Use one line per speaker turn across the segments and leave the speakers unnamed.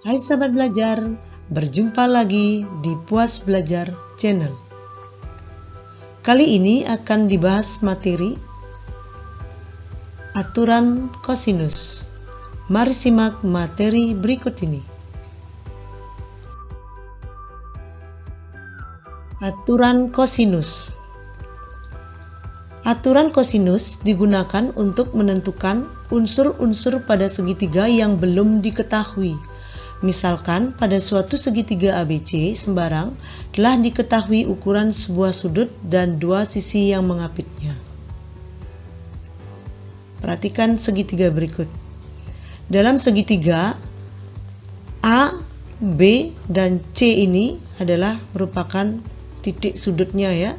Hai sahabat belajar, berjumpa lagi di Puas Belajar Channel. Kali ini akan dibahas materi aturan kosinus. Mari simak materi berikut ini. Aturan kosinus. Aturan kosinus digunakan untuk menentukan unsur-unsur pada segitiga yang belum diketahui. Misalkan pada suatu segitiga ABC sembarang telah diketahui ukuran sebuah sudut dan dua sisi yang mengapitnya. Perhatikan segitiga berikut. Dalam segitiga A, B, dan C ini adalah merupakan titik sudutnya ya.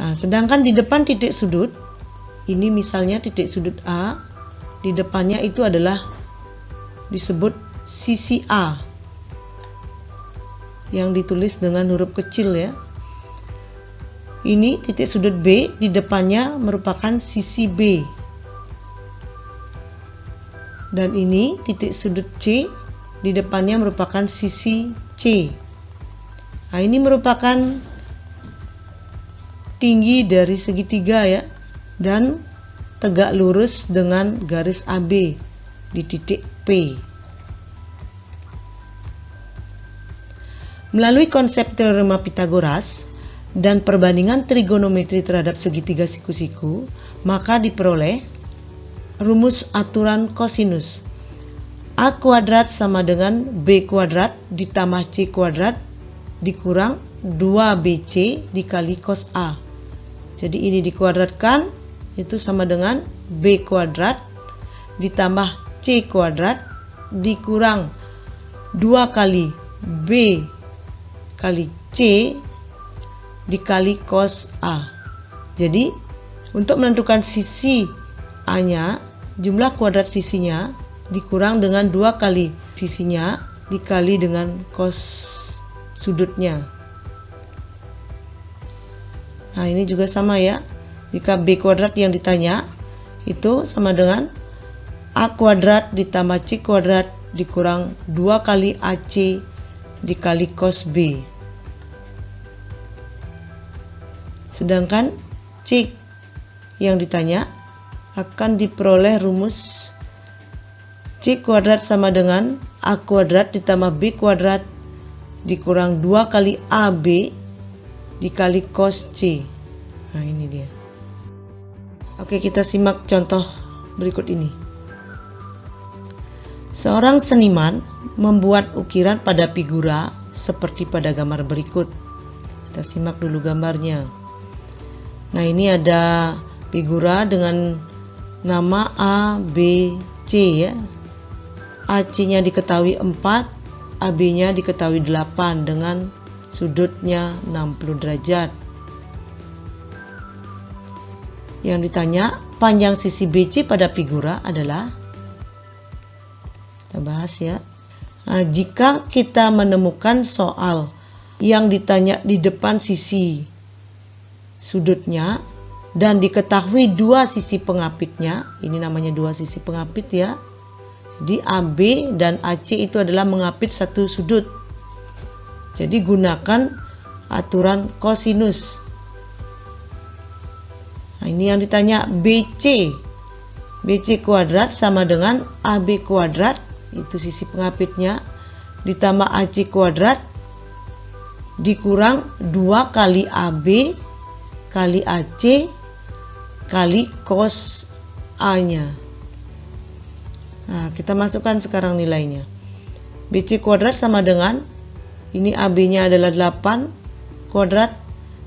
Nah, sedangkan di depan titik sudut, ini misalnya titik sudut A, di depannya itu adalah disebut sisi A yang ditulis dengan huruf kecil ya. Ini titik sudut B, di depannya merupakan sisi B. Dan ini titik sudut C, di depannya merupakan sisi C. Nah, ini merupakan tinggi dari segitiga ya, dan tegak lurus dengan garis AB di titik P. Melalui konsep teorema Pitagoras dan perbandingan trigonometri terhadap segitiga siku-siku, maka diperoleh rumus aturan kosinus. A kuadrat sama dengan B kuadrat ditambah C kuadrat dikurang 2BC dikali cos A. Jadi ini dikuadratkan, itu sama dengan B kuadrat ditambah C kuadrat dikurang 2 kali B kali C dikali cos A. Jadi untuk menentukan sisi A nya, jumlah kuadrat sisinya dikurang dengan 2 kali sisinya dikali dengan cos sudutnya. Nah ini juga sama ya, jika B kuadrat yang ditanya itu sama dengan A kuadrat ditambah C kuadrat dikurang 2 kali AC dikali cos B. Sedangkan C yang ditanya akan diperoleh rumus C kuadrat sama dengan A kuadrat ditambah B kuadrat dikurang 2 kali AB dikali cos C. Nah ini dia. Oke, kita simak contoh berikut ini. Seorang seniman membuat ukiran pada figura seperti pada gambar berikut. Kita simak dulu gambarnya. Nah ini ada figura dengan nama A, B, C ya. AC-nya diketahui 4, AB-nya diketahui 8 dengan sudutnya 60 derajat. Yang ditanya, panjang sisi BC pada figura adalah, kita bahas ya. Nah, jika kita menemukan soal yang ditanya di depan sisi sudutnya dan diketahui dua sisi pengapitnya, ini namanya dua sisi pengapit ya. Jadi AB dan AC itu adalah mengapit satu sudut. Jadi gunakan aturan kosinus. Nah, ini yang ditanya BC. BC kuadrat sama dengan AB kuadrat, itu sisi pengapitnya, ditambah AC kuadrat dikurang 2 kali AB kali AC kali cos A-nya. Nah, kita masukkan sekarang nilainya. BC kuadrat sama dengan, ini AB-nya adalah 8 kuadrat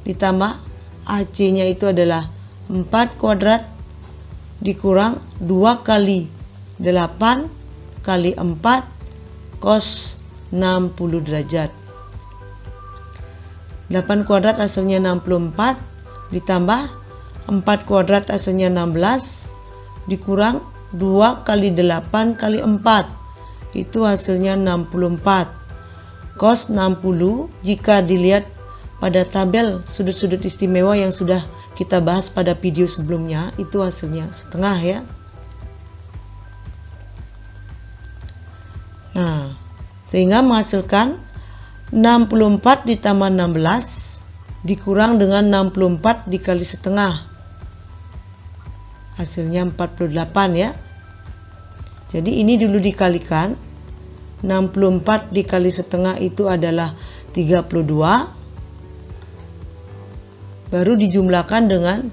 ditambah AC-nya itu adalah 4 kuadrat dikurang 2 kali 8 kali 4 cos 60 derajat. 8 kuadrat hasilnya 64 ditambah 4 kuadrat hasilnya 16 dikurang 2 kali 8 kali 4 itu hasilnya 64. Cos 60 jika dilihat pada tabel sudut-sudut istimewa yang sudah kita bahas pada video sebelumnya, itu hasilnya setengah ya. Nah Sehingga menghasilkan 64 ditambah 16 dikurang dengan 64 dikali setengah. Hasilnya 48 ya. Jadi ini dulu dikalikan. 64 dikali setengah itu adalah 32. Baru dijumlahkan dengan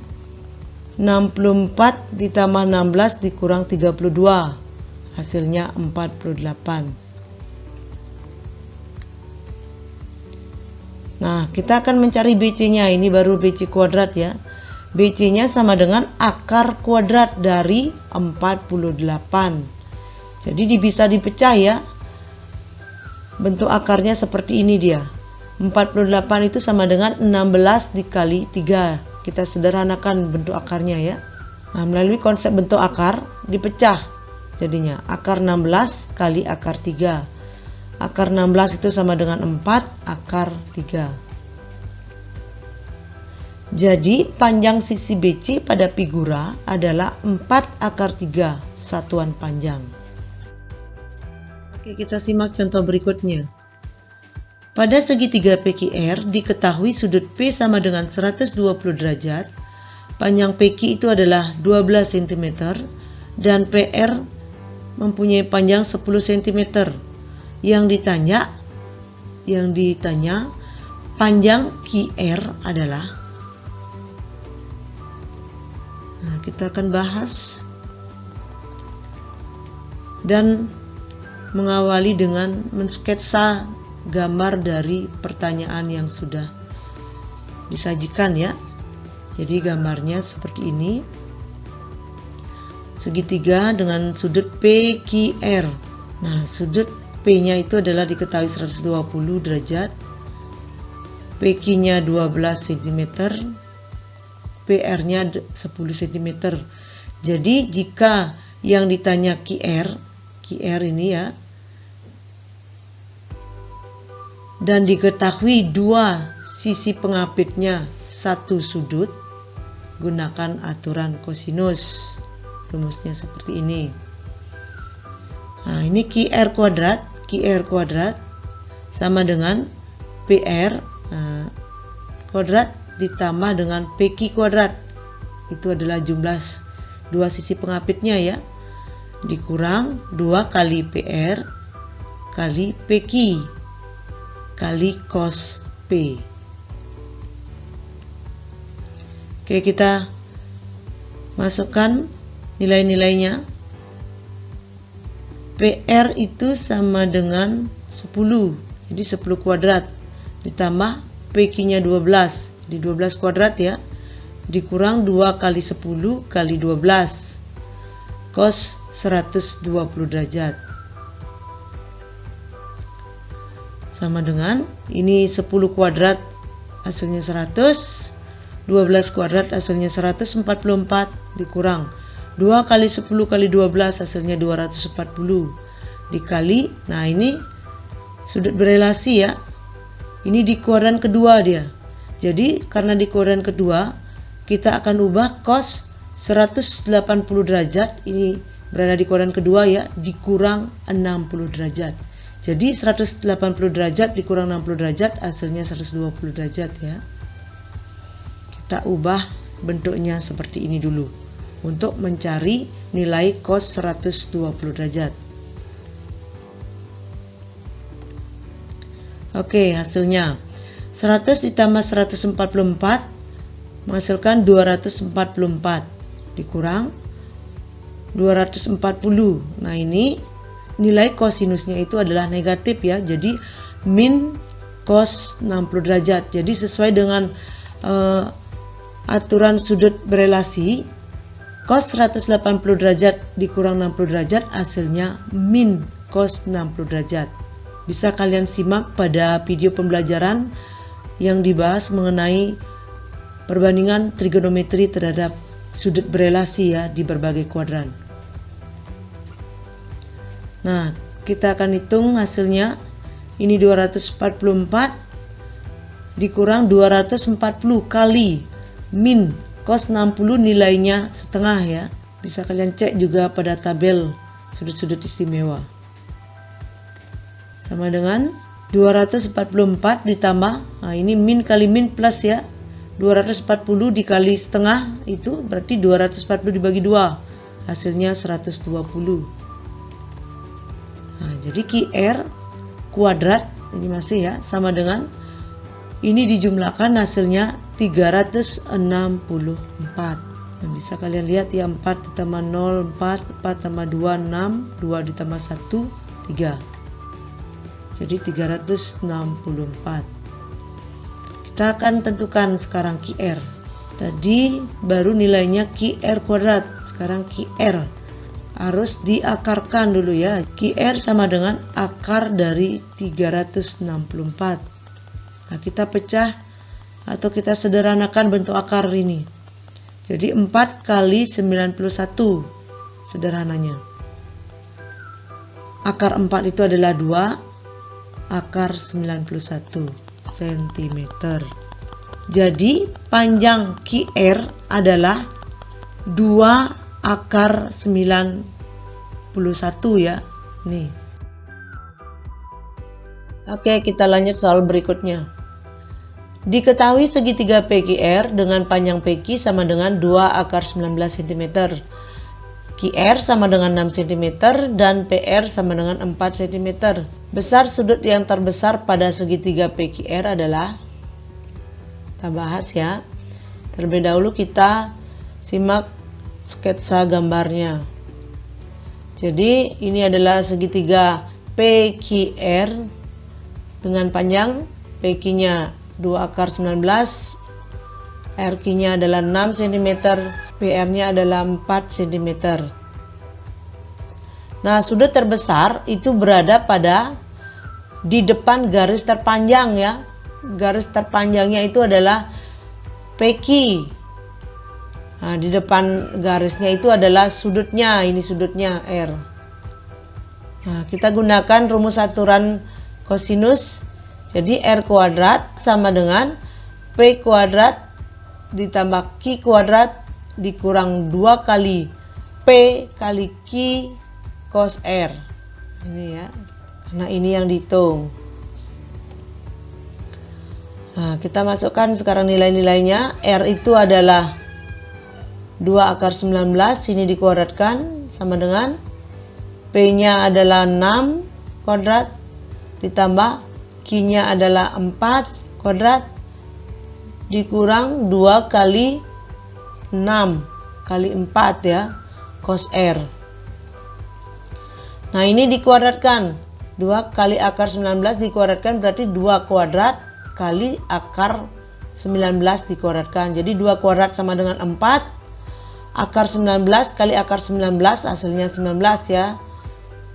64 ditambah 16 dikurang 32. Hasilnya 48. Nah, kita akan mencari BC-nya. Ini baru BC kuadrat ya. BC-nya sama dengan akar kuadrat dari 48. Jadi bisa dipecah ya. Bentuk akarnya seperti ini dia. 48 itu sama dengan 16 dikali 3. Kita sederhanakan bentuk akarnya ya. Nah, melalui konsep bentuk akar dipecah. Jadinya akar 16 kali akar 3. Akar 16 itu sama dengan 4 akar 3. Jadi panjang sisi BC pada figura adalah 4 akar 3 satuan panjang. Oke, kita simak contoh berikutnya. Pada segitiga PQR diketahui sudut P sama dengan 120 derajat, panjang PQ itu adalah 12 cm dan PR mempunyai panjang 10 cm. Yang ditanya panjang QR adalah. Nah, kita akan bahas dan mengawali dengan mensketsa gambar dari pertanyaan yang sudah disajikan ya. Jadi gambarnya seperti ini. Segitiga dengan sudut PQR. Nah, sudut P-nya itu adalah diketahui 120 derajat. PQ-nya 12 cm. PR-nya 10 cm. Jadi jika yang ditanya QR ini ya, dan diketahui dua sisi pengapitnya satu sudut, gunakan aturan kosinus. Rumusnya seperti ini. Nah, ini QR kuadrat sama dengan PR kuadrat ditambah dengan PQ kuadrat. Itu adalah jumlah dua sisi pengapitnya ya. Dikurang 2 kali PR kali PQ kali cos P. Oke, kita masukkan nilai-nilainya. PR itu sama dengan 10. Jadi 10 kuadrat ditambah PQ-nya 12. Jadi 12 kuadrat ya. Dikurang 2 kali 10 kali 12. Cos 120 derajat. Sama dengan ini 10 kuadrat hasilnya 100. 12 kuadrat hasilnya 144 dikurang 2 kali 10 kali 12 hasilnya 240 dikali, nah ini sudut berelasi ya, ini di kuadran kedua dia. Jadi karena di kuadran kedua kita akan ubah cos 180 derajat, ini berada di kuadran kedua ya, dikurang 60 derajat. Jadi 180 derajat dikurang 60 derajat hasilnya 120 derajat ya. Kita ubah bentuknya seperti ini dulu untuk mencari nilai cos 120 derajat. Oke, hasilnya 100 ditambah 144 menghasilkan 244 dikurang 240. Nah, ini nilai kosinusnya itu adalah negatif ya. Jadi min cos 60 derajat. Jadi sesuai dengan aturan sudut berelasi, cos 180 derajat dikurang 60 derajat hasilnya min cos 60 derajat. Bisa kalian simak pada video pembelajaran yang dibahas mengenai perbandingan trigonometri terhadap sudut berelasi ya di berbagai kuadran. Nah, kita akan hitung hasilnya. Ini 244 dikurang 240 kali min cos 60 nilainya setengah ya. Bisa kalian cek juga pada tabel sudut-sudut istimewa. sama dengan 244 ditambah, nah ini min kali min plus ya, 240 dikali setengah itu berarti 240 dibagi 2, hasilnya 120. Nah, jadi QR kuadrat ini masih ya, sama dengan ini dijumlahkan hasilnya 364. Nah, bisa kalian lihat ya, 4 ditambah 0, 4 tambah 2, 6, 2 ditambah 1, 3. Jadi 364. Kita akan tentukan sekarang QR. Tadi baru nilainya QR kuadrat, sekarang QR. Harus diakarkan dulu ya. QR sama dengan akar dari 364. Nah, kita pecah atau kita sederhanakan bentuk akar ini. Jadi 4 kali 91 sederhananya. Akar 4 itu adalah 2, akar 91 cm. Jadi panjang QR adalah 2 akar 91 ya. Nih. Oke, kita lanjut soal berikutnya. Diketahui segitiga PQR dengan panjang PQ sama dengan 2 akar 19 cm. QR sama dengan 6 cm dan PR sama dengan 4 cm. Besar sudut yang terbesar pada segitiga PQR adalah, kita bahas ya. Terlebih dahulu kita simak sketsa gambarnya. Jadi ini adalah segitiga PQR dengan panjang PQ-nya 2 akar 19, RQ-nya adalah 6 cm, PR-nya adalah 4 cm. Nah, sudut terbesar itu berada di depan garis terpanjang ya. Garis terpanjangnya itu adalah PQ. Nah, di depan garisnya itu adalah sudutnya, ini sudutnya R. Nah, kita gunakan rumus aturan kosinus. Jadi R kuadrat sama dengan P kuadrat ditambah Q kuadrat dikurang 2 kali P kali Q cos R. Ini ya, karena ini yang dihitung. Nah, kita masukkan sekarang nilai-nilainya. R itu adalah 2 akar 19, sini dikuadratkan sama dengan P-nya adalah 6 kuadrat ditambah Q-nya adalah 4 kuadrat dikurang 2 kali 6 kali 4 ya, cos R. Nah, ini dikuadratkan. 2 kali akar 19 dikuadratkan berarti 2 kuadrat kali akar 19 dikuadratkan. Jadi 2 kuadrat sama dengan 4. Akar 19 kali akar 19 hasilnya 19 ya.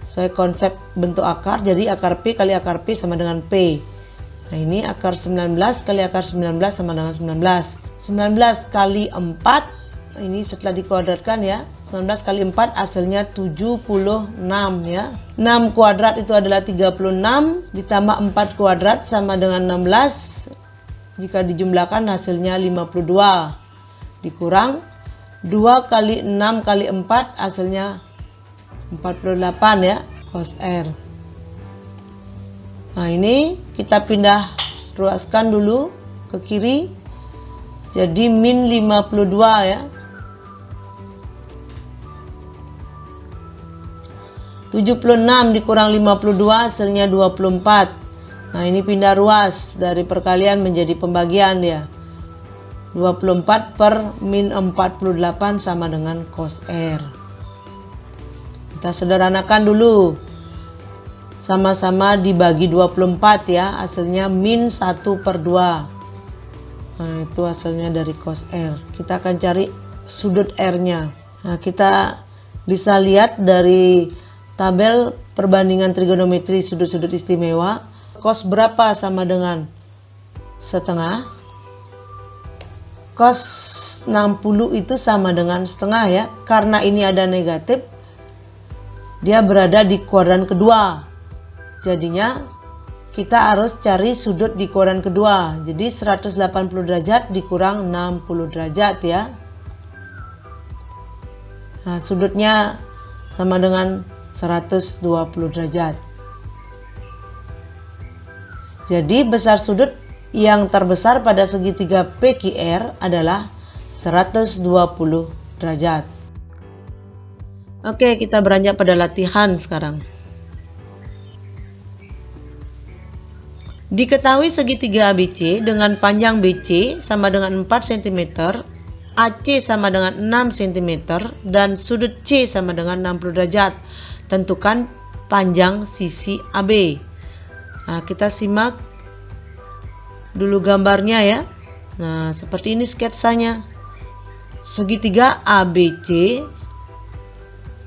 Sesuai konsep bentuk akar, jadi akar P kali akar P sama dengan P. Nah, ini akar 19 kali akar 19 sama dengan 19. 19 kali 4, ini setelah dikuadratkan ya. 19 kali 4 hasilnya 76 ya. 6 kuadrat itu adalah 36 ditambah 4 kuadrat sama dengan 16. Jika dijumlahkan hasilnya 52. Dikurang 2 kali 6 kali 4 hasilnya 48 ya, cos R. Nah, ini kita pindah ruaskan dulu ke kiri. Jadi min 52 ya. 76 dikurang 52 hasilnya 24. Nah, ini pindah ruas dari perkalian menjadi pembagian ya. 24 per min 48 sama dengan cos R. Kita sederhanakan dulu. Sama-sama dibagi 24 ya. Hasilnya min 1 per 2. Nah, itu hasilnya dari cos R. Kita akan cari sudut R-nya. Nah, kita bisa lihat dari tabel perbandingan trigonometri sudut-sudut istimewa. Cos berapa sama dengan setengah? Cos 60 itu sama dengan setengah ya. Karena ini ada negatif, dia berada di kuadran kedua. Jadinya kita harus cari sudut di kuadran kedua. Jadi 180 derajat dikurang 60 derajat ya. Nah, sudutnya sama dengan 120 derajat. Jadi besar sudut yang terbesar pada segitiga PQR adalah 120 derajat. Oke, kita beranjak pada latihan sekarang. Diketahui segitiga ABC dengan panjang BC sama dengan 4 cm, AC sama dengan 6 cm, dan sudut C sama dengan 60 derajat. Tentukan panjang sisi AB. Nah, kita simak dulu gambarnya ya. Nah, seperti ini sketsanya. Segitiga ABC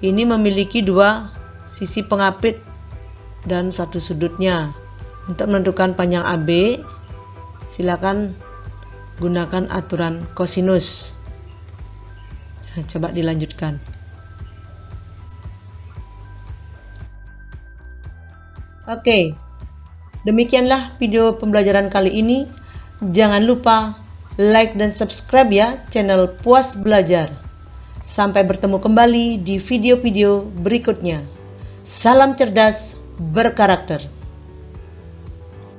ini memiliki dua sisi pengapit dan satu sudutnya. Untuk menentukan panjang AB, silakan gunakan aturan kosinus. Nah, coba dilanjutkan. Oke, demikianlah video pembelajaran kali ini. Jangan lupa like dan subscribe ya channel Puas Belajar. Sampai bertemu kembali di video-video berikutnya. Salam cerdas berkarakter.